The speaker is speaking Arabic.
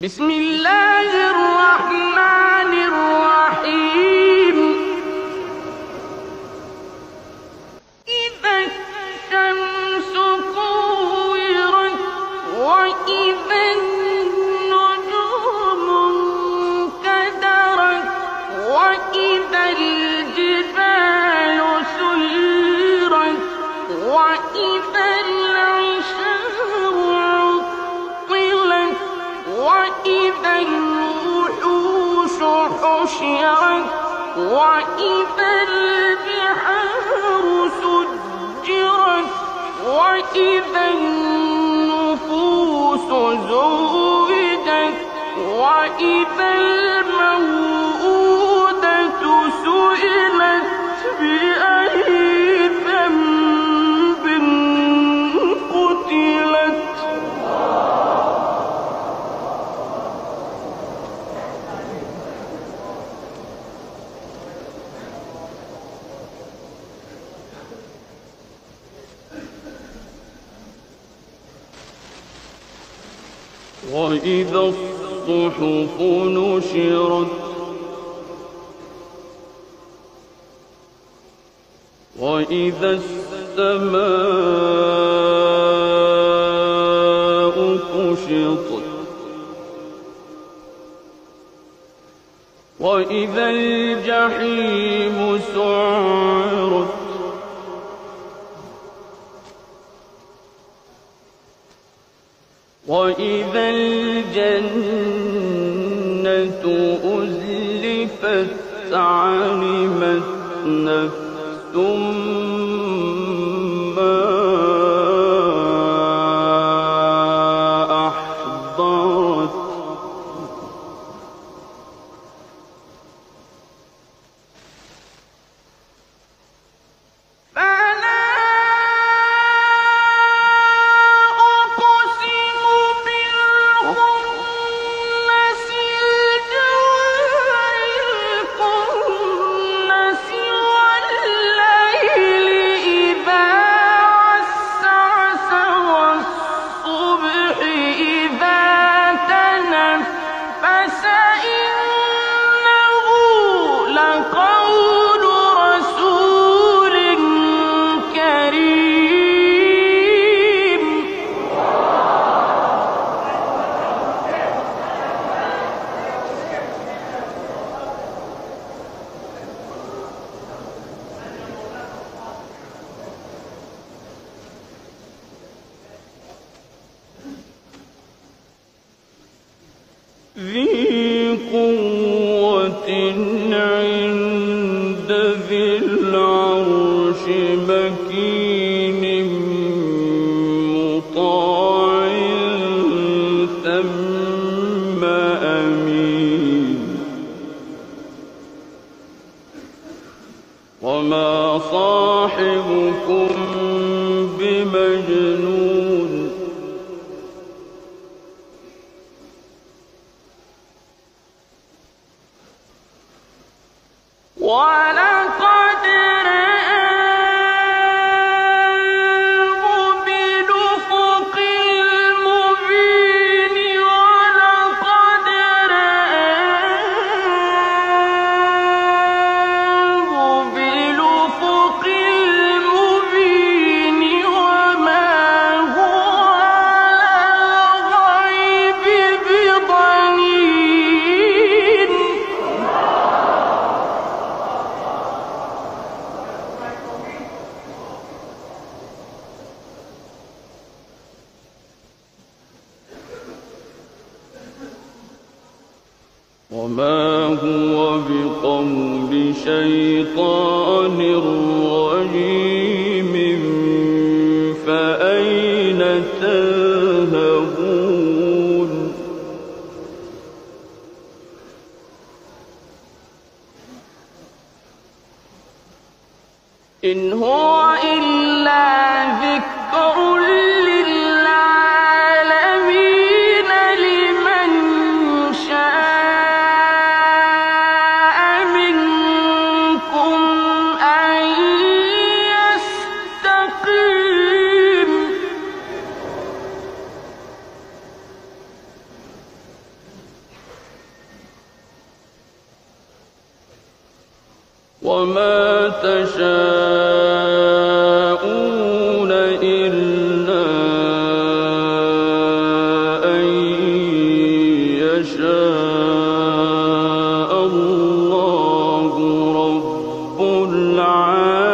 بسم الله الرحمن الرحيم. إذا الشمس كورت وإذا النجوم انكدرت وإذا الجبال سيرت وإذا العشار عطلت وإذا الوحوش حشرت وإذا البحار سجرت وإذا النفوس زوجت وإذا الموءودة سئلت بأي ذنب قتلت. وإذا الصحف نشرت وإذا السماء كشطت وإذا الجحيم سعرت وإذا الجنة أزلفت علمت نفس ما أحضرت. ذي قوة عند ذي العرش مكين مطاع ثم أمين. وما صاحبكم بمجنون ولقد رآه بالأفق المبين ولقد رآه بالأفق المبين وما هو على الغيب بضنين. وما هو بقول شيطان رجيم فأين تذهبون. إن هو إلا ذكر للعالمين لمن شاء منكم أن يستقيم. وما تشاءون إلا أن يشاء الله رب العالمين.